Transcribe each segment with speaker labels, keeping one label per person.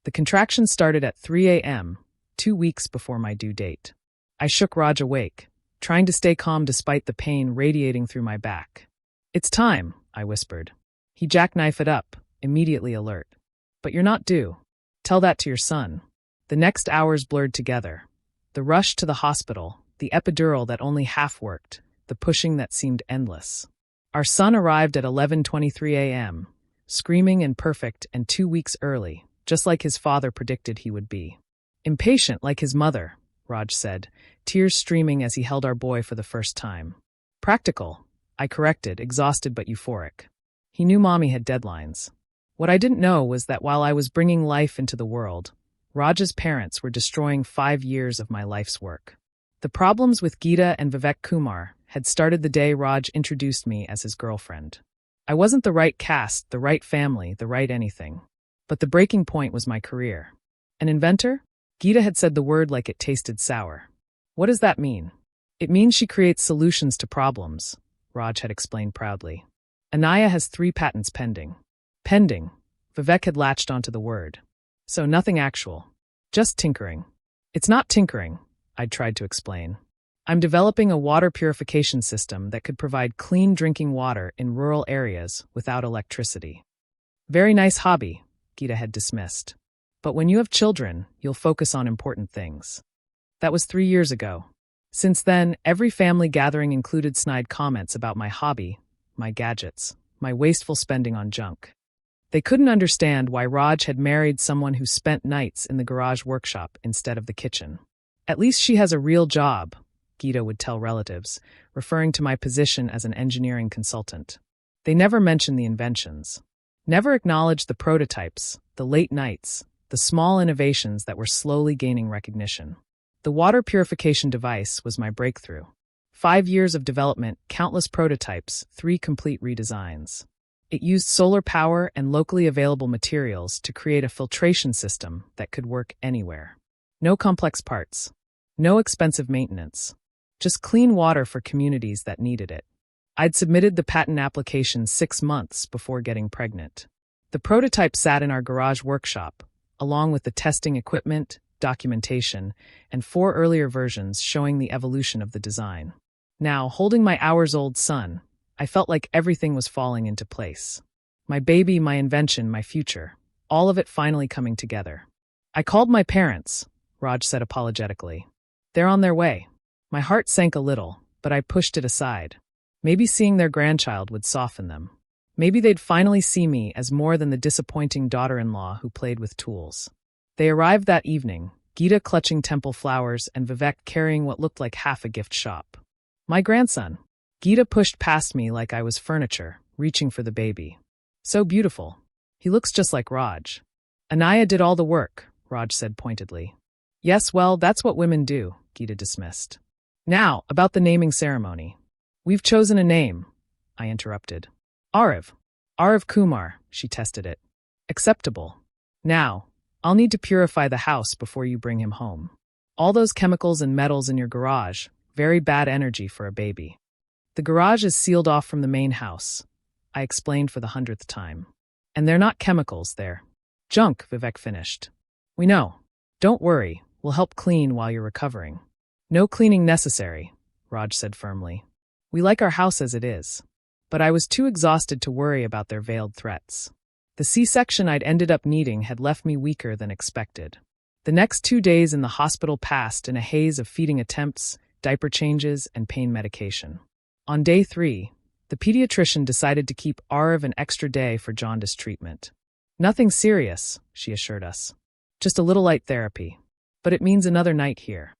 Speaker 1: The contractions started at 3 a.m., 2 weeks before my due date. I shook Raj awake, trying to stay calm despite the pain radiating through my back. "It's time," I whispered. He jackknifed it up, immediately alert. "But you're not due. Tell that to your son." The next hours blurred together. The rush to the hospital, the epidural that only half worked, the pushing that seemed endless. Our son arrived at 11:23 a.m., screaming and perfect and 2 weeks early, just like his father predicted he would be. "Impatient like his mother," Raj said, tears streaming as he held our boy for the first time. "Practical," I corrected, exhausted but euphoric. He knew mommy had deadlines. What I didn't know was that while I was bringing life into the world, Raj's parents were destroying 5 years of my life's work. The problems with Geeta and Vivek Kumar had started the day Raj introduced me as his girlfriend. I wasn't the right caste, the right family, the right anything. But the breaking point was my career. An inventor? Geeta had said the word like it tasted sour. "What does that mean?" "It means she creates solutions to problems," Raj had explained proudly. "Anaya has 3 patents pending." Pending. Vivek had latched onto the word. "So nothing actual. Just tinkering." "It's not tinkering," I'd tried to explain. "I'm developing a water purification system that could provide clean drinking water in rural areas without electricity." "Very nice hobby," Geeta had dismissed. "But when you have children, you'll focus on important things." That was 3 years ago. Since then, every family gathering included snide comments about my hobby, my gadgets, my wasteful spending on junk. They couldn't understand why Raj had married someone who spent nights in the garage workshop instead of the kitchen. "At least she has a real job," Geeta would tell relatives, referring to my position as an engineering consultant. They never mentioned the inventions. Never acknowledged the prototypes, the late nights, the small innovations that were slowly gaining recognition. The water purification device was my breakthrough. 5 years of development, countless prototypes, 3 complete redesigns. It used solar power and locally available materials to create a filtration system that could work anywhere. No complex parts. No expensive maintenance. Just clean water for communities that needed it. I'd submitted the patent application 6 months before getting pregnant. The prototype sat in our garage workshop, along with the testing equipment, documentation, and 4 earlier versions showing the evolution of the design. Now, holding my hours-old son, I felt like everything was falling into place. My baby, my invention, my future, all of it finally coming together. "I called my parents," Raj said apologetically. "They're on their way." My heart sank a little, but I pushed it aside. Maybe seeing their grandchild would soften them. Maybe they'd finally see me as more than the disappointing daughter-in-law who played with tools. They arrived that evening, Geeta clutching temple flowers and Vivek carrying what looked like half a gift shop. "My grandson." Geeta pushed past me like I was furniture, reaching for the baby. "So beautiful. He looks just like Raj." "Anaya did all the work," Raj said pointedly. "Yes, well, that's what women do," Geeta dismissed. "Now, about the naming ceremony." "We've chosen a name," I interrupted. "Arav. Arav Kumar," she tested it. "Acceptable. Now, I'll need to purify the house before you bring him home. All those chemicals and metals in your garage, very bad energy for a baby." "The garage is sealed off from the main house," I explained for the 100th time. "And they're not chemicals, they're junk," Vivek finished. "We know. Don't worry, we'll help clean while you're recovering." "No cleaning necessary," Raj said firmly. "We like our house as it is." But I was too exhausted to worry about their veiled threats. The C-section I'd ended up needing had left me weaker than expected. The next 2 days in the hospital passed in a haze of feeding attempts, diaper changes, and pain medication. On day 3, the pediatrician decided to keep Arav an extra day for jaundice treatment. "Nothing serious," she assured us. "Just a little light therapy. But it means another night here."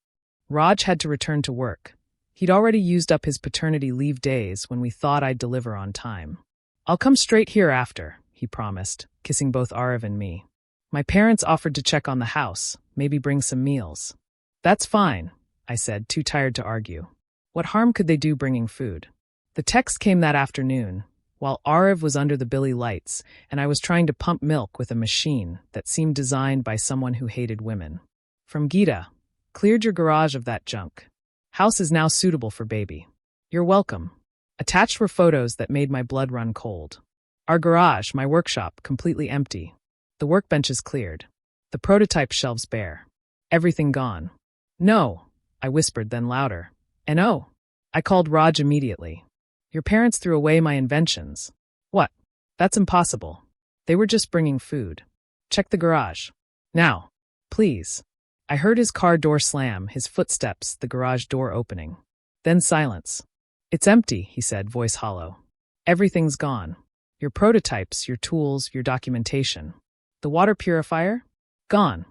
Speaker 1: Raj had to return to work. He'd already used up his paternity leave days when we thought I'd deliver on time. "I'll come straight here after," he promised, kissing both Arav and me. My parents offered to check on the house, maybe bring some meals. "That's fine," I said, too tired to argue. What harm could they do bringing food? The text came that afternoon, while Arav was under the Billy lights, and I was trying to pump milk with a machine that seemed designed by someone who hated women. From Geeta, "Cleared your garage of that junk. House is now suitable for baby. You're welcome." Attached were photos that made my blood run cold. Our garage, my workshop, completely empty. The workbenches cleared. The prototype shelves bare. Everything gone. No, I whispered, then louder. And oh, I called Raj immediately. Your parents threw away my inventions. What? That's impossible. They were just bringing food. Check the garage. Now. Please. I heard his car door slam, his footsteps, the garage door opening. Then silence. It's empty, he said, voice hollow. Everything's gone. Your prototypes, your tools, your documentation. The water purifier? Gone.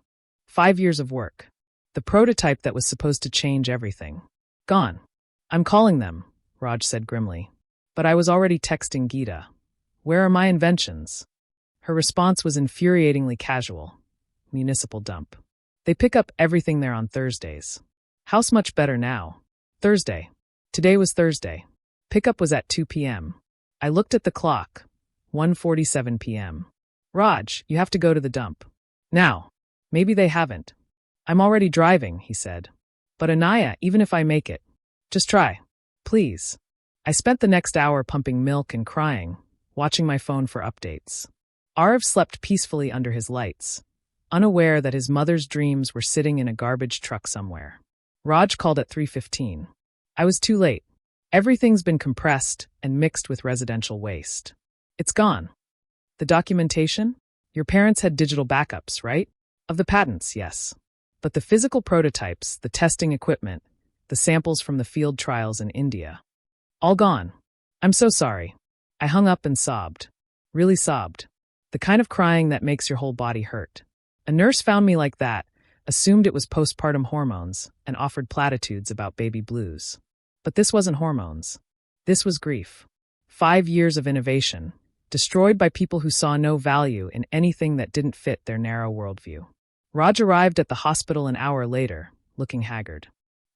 Speaker 1: 5 years of work. The prototype that was supposed to change everything. Gone. I'm calling them, Raj said grimly. But I was already texting Geeta. Where are my inventions? Her response was infuriatingly casual. Municipal dump. They pick up everything there on Thursdays. House much better now. Thursday. Today was Thursday. Pickup was at 2 p.m. I looked at the clock. 1:47 p.m. Raj, you have to go to the dump. Now. Maybe they haven't. I'm already driving, he said. But Anaya, even if I make it. Just try. Please. I spent the next hour pumping milk and crying, watching my phone for updates. Arav slept peacefully under his lights, unaware that his mother's dreams were sitting in a garbage truck somewhere. Raj called at 3:15. I was too late. Everything's been compressed and mixed with residential waste. It's gone. The documentation? Your parents had digital backups, right? Of the patents, yes. But the physical prototypes, the testing equipment, the samples from the field trials in India. All gone. I'm so sorry. I hung up and sobbed. Really sobbed. The kind of crying that makes your whole body hurt. A nurse found me like that, assumed it was postpartum hormones, and offered platitudes about baby blues. But this wasn't hormones. This was grief. 5 years of innovation, destroyed by people who saw no value in anything that didn't fit their narrow worldview. Raj arrived at the hospital an hour later, looking haggard.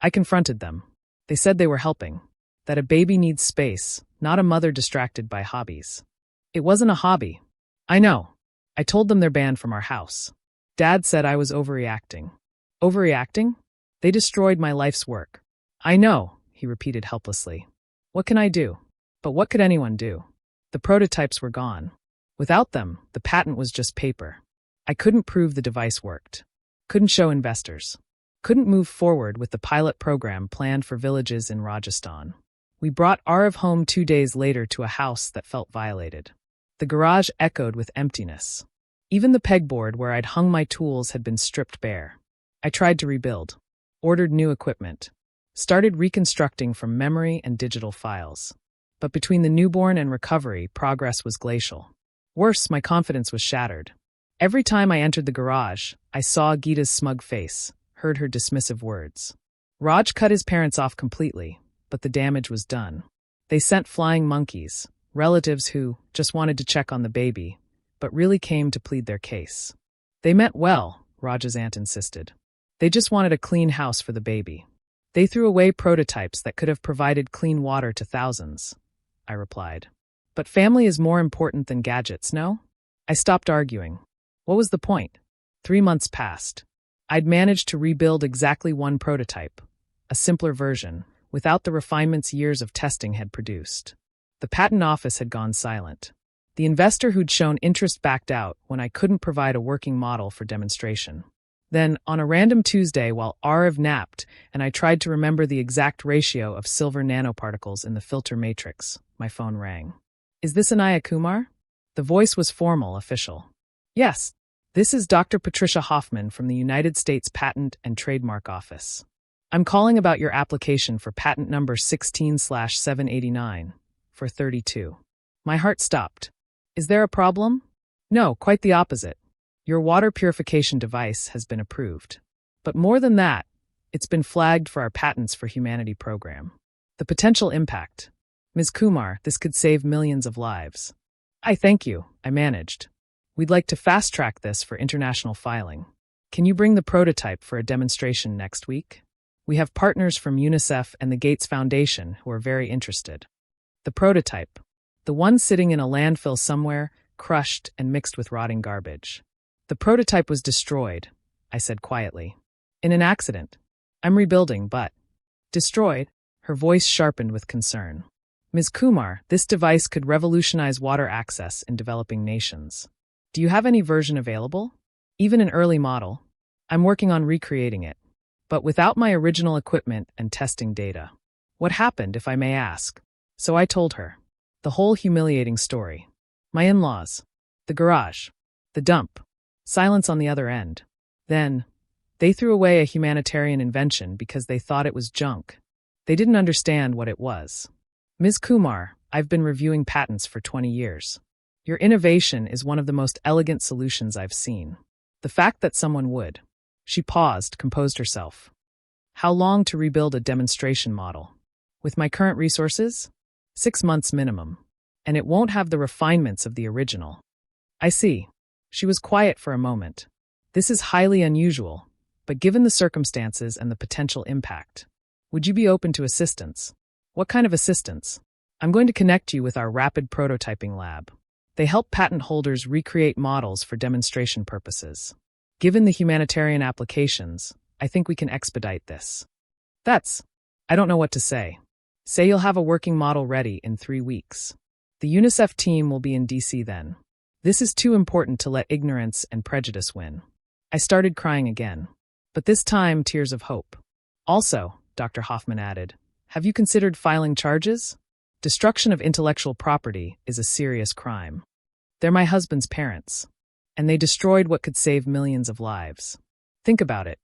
Speaker 1: I confronted them. They said they were helping. That a baby needs space, not a mother distracted by hobbies. It wasn't a hobby. I know. I told them they're banned from our house. Dad said I was overreacting. Overreacting? They destroyed my life's work. I know, he repeated helplessly. What can I do? But what could anyone do? The prototypes were gone. Without them, the patent was just paper. I couldn't prove the device worked. Couldn't show investors. Couldn't move forward with the pilot program planned for villages in Rajasthan. We brought Arav home 2 days later to a house that felt violated. The garage echoed with emptiness. Even the pegboard where I'd hung my tools had been stripped bare. I tried to rebuild. Ordered new equipment. Started reconstructing from memory and digital files. But between the newborn and recovery, progress was glacial. Worse, my confidence was shattered. Every time I entered the garage, I saw Geeta's smug face, heard her dismissive words. Raj cut his parents off completely, but the damage was done. They sent flying monkeys, relatives who just wanted to check on the baby, but really came to plead their case. They meant well, Raj's aunt insisted. They just wanted a clean house for the baby. They threw away prototypes that could have provided clean water to thousands, I replied. But family is more important than gadgets, no? I stopped arguing. What was the point? 3 months passed. I'd managed to rebuild exactly one prototype, a simpler version, without the refinements years of testing had produced. The patent office had gone silent. The investor who'd shown interest backed out when I couldn't provide a working model for demonstration. Then, on a random Tuesday while Arav napped and I tried to remember the exact ratio of silver nanoparticles in the filter matrix, my phone rang. Is this Anaya Kumar? The voice was formal, official. Yes, this is Dr. Patricia Hoffman from the United States Patent and Trademark Office. I'm calling about your application for patent number 16/789 for 32. My heart stopped. Is there a problem? No, quite the opposite. Your water purification device has been approved. But more than that, it's been flagged for our Patents for Humanity program. The potential impact. Ms. Kumar, this could save millions of lives. I thank you, I managed. We'd like to fast-track this for international filing. Can you bring the prototype for a demonstration next week? We have partners from UNICEF and the Gates Foundation who are very interested. The prototype. The one sitting in a landfill somewhere, crushed and mixed with rotting garbage. The prototype was destroyed, I said quietly. In an accident. I'm rebuilding, but... Destroyed? Her voice sharpened with concern. Ms. Kumar, this device could revolutionize water access in developing nations. Do you have any version available? Even an early model. I'm working on recreating it, but without my original equipment and testing data. What happened, if I may ask? So I told her. The whole humiliating story. My in-laws. The garage. The dump. Silence on the other end. Then, they threw away a humanitarian invention because they thought it was junk. They didn't understand what it was. Ms. Kumar, I've been reviewing patents for 20 years. Your innovation is one of the most elegant solutions I've seen. The fact that someone would. She paused, composed herself. How long to rebuild a demonstration model? With my current resources? 6 months minimum. And it won't have the refinements of the original. I see. She was quiet for a moment. This is highly unusual, but given the circumstances and the potential impact, would you be open to assistance? What kind of assistance? I'm going to connect you with our rapid prototyping lab. They help patent holders recreate models for demonstration purposes. Given the humanitarian applications, I think we can expedite this. I don't know what to say. Say you'll have a working model ready in 3 weeks. The UNICEF team will be in DC then. This is too important to let ignorance and prejudice win. I started crying again. But this time, tears of hope. Also, Dr. Hoffman added, have you considered filing charges? Destruction of intellectual property is a serious crime. They're my husband's parents, and they destroyed what could save millions of lives. Think about it.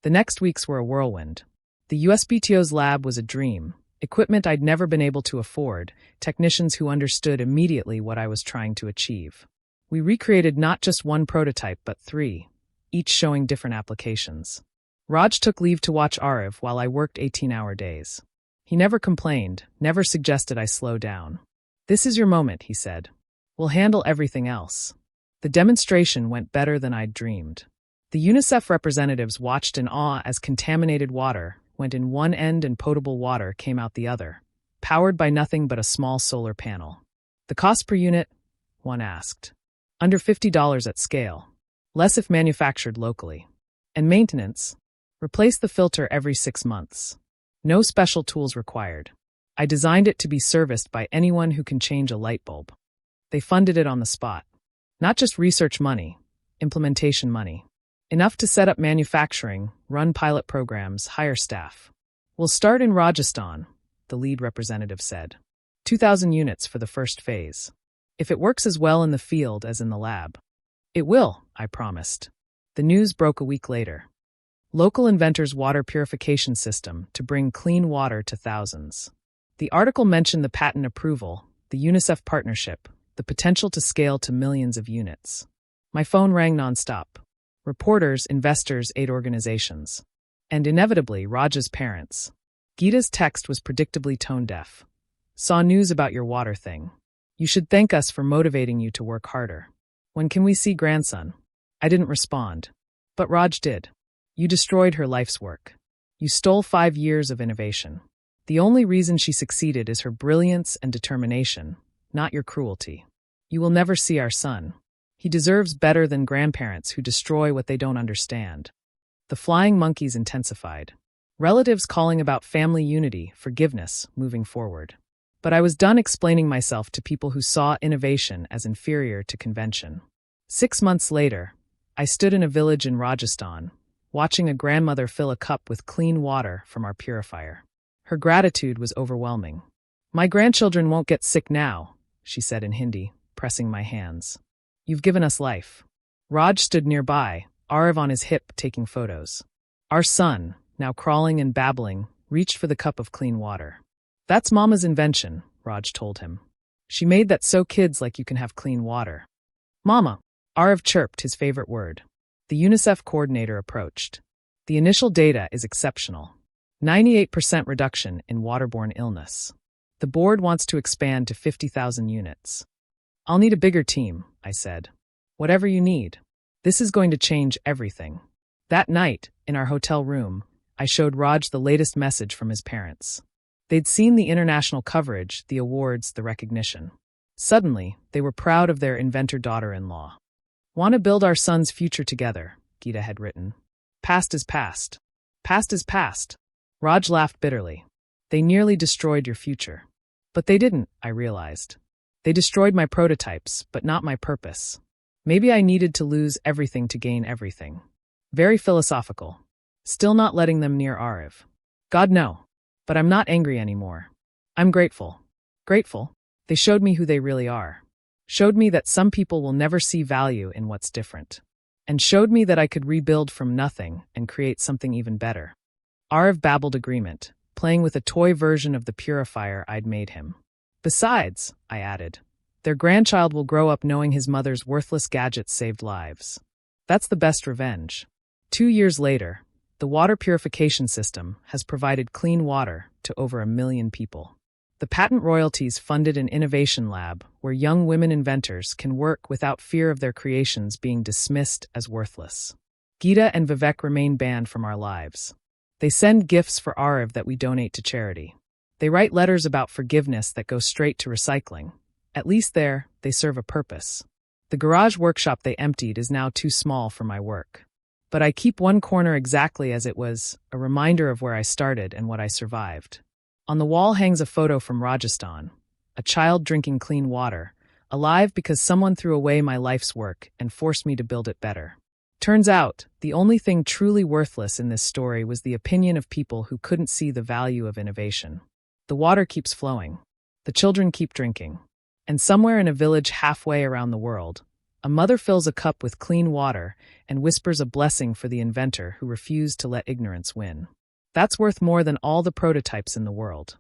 Speaker 1: The next weeks were a whirlwind. The USPTO's lab was a dream, equipment I'd never been able to afford, technicians who understood immediately what I was trying to achieve. We recreated not just one prototype but 3, each showing different applications. Raj took leave to watch Arav while I worked 18-hour days. He never complained, never suggested I slow down. This is your moment, he said. We'll handle everything else. The demonstration went better than I'd dreamed. The UNICEF representatives watched in awe as contaminated water went in one end and potable water came out the other, powered by nothing but a small solar panel. The cost per unit? One asked. Under $50 at scale. Less if manufactured locally. And maintenance? Replace the filter every 6 months. No special tools required. I designed it to be serviced by anyone who can change a light bulb. They funded it on the spot. Not just research money, implementation money. Enough to set up manufacturing, run pilot programs, hire staff. We'll start in Rajasthan, the lead representative said. 2,000 units for the first phase. If it works as well in the field as in the lab. It will, I promised. The news broke a week later. Local inventors' water purification system to bring clean water to thousands. The article mentioned the patent approval, the UNICEF partnership, the potential to scale to millions of units. My phone rang nonstop. Reporters, investors, aid organizations. And inevitably, Raj's parents. Geeta's text was predictably tone-deaf. Saw news about your water thing. You should thank us for motivating you to work harder. When can we see grandson? I didn't respond. But Raj did. You destroyed her life's work. You stole 5 years of innovation. The only reason she succeeded is her brilliance and determination, not your cruelty. You will never see our son. He deserves better than grandparents who destroy what they don't understand. The flying monkeys intensified. Relatives calling about family unity, forgiveness, moving forward. But I was done explaining myself to people who saw innovation as inferior to convention. 6 months later, I stood in a village in Rajasthan, watching a grandmother fill a cup with clean water from our purifier. Her gratitude was overwhelming. My grandchildren won't get sick now, she said in Hindi, pressing my hands. You've given us life. Raj stood nearby, Arav on his hip taking photos. Our son, now crawling and babbling, reached for the cup of clean water. That's Mama's invention, Raj told him. She made that so kids like you can have clean water. Mama, Arav chirped, his favorite word. The UNICEF coordinator approached. The initial data is exceptional. 98% reduction in waterborne illness. The board wants to expand to 50,000 units. I'll need a bigger team, I said. Whatever you need. This is going to change everything. That night, in our hotel room, I showed Raj the latest message from his parents. They'd seen the international coverage, the awards, the recognition. Suddenly, they were proud of their inventor daughter-in-law. Want to build our son's future together, Geeta had written. Past is past. Past is past. Raj laughed bitterly. They nearly destroyed your future. But they didn't, I realized. They destroyed my prototypes, but not my purpose. Maybe I needed to lose everything to gain everything. Very philosophical. Still not letting them near Ariv. God, no. But I'm not angry anymore. I'm grateful. Grateful. They showed me who they really are. Showed me that some people will never see value in what's different. And showed me that I could rebuild from nothing and create something even better. Ariv babbled agreement, playing with a toy version of the purifier I'd made him. Besides, I added, their grandchild will grow up knowing his mother's worthless gadgets saved lives. That's the best revenge. 2 years later, the water purification system has provided clean water to over 1 million people. The patent royalties funded an innovation lab where young women inventors can work without fear of their creations being dismissed as worthless. Geeta and Vivek remain banned from our lives. They send gifts for Ariv that we donate to charity. They write letters about forgiveness that go straight to recycling. At least there, they serve a purpose. The garage workshop they emptied is now too small for my work. But I keep one corner exactly as it was, a reminder of where I started and what I survived. On the wall hangs a photo from Rajasthan, a child drinking clean water, alive because someone threw away my life's work and forced me to build it better. Turns out, the only thing truly worthless in this story was the opinion of people who couldn't see the value of innovation. The water keeps flowing. The children keep drinking. And somewhere in a village halfway around the world, a mother fills a cup with clean water and whispers a blessing for the inventor who refused to let ignorance win. That's worth more than all the prototypes in the world.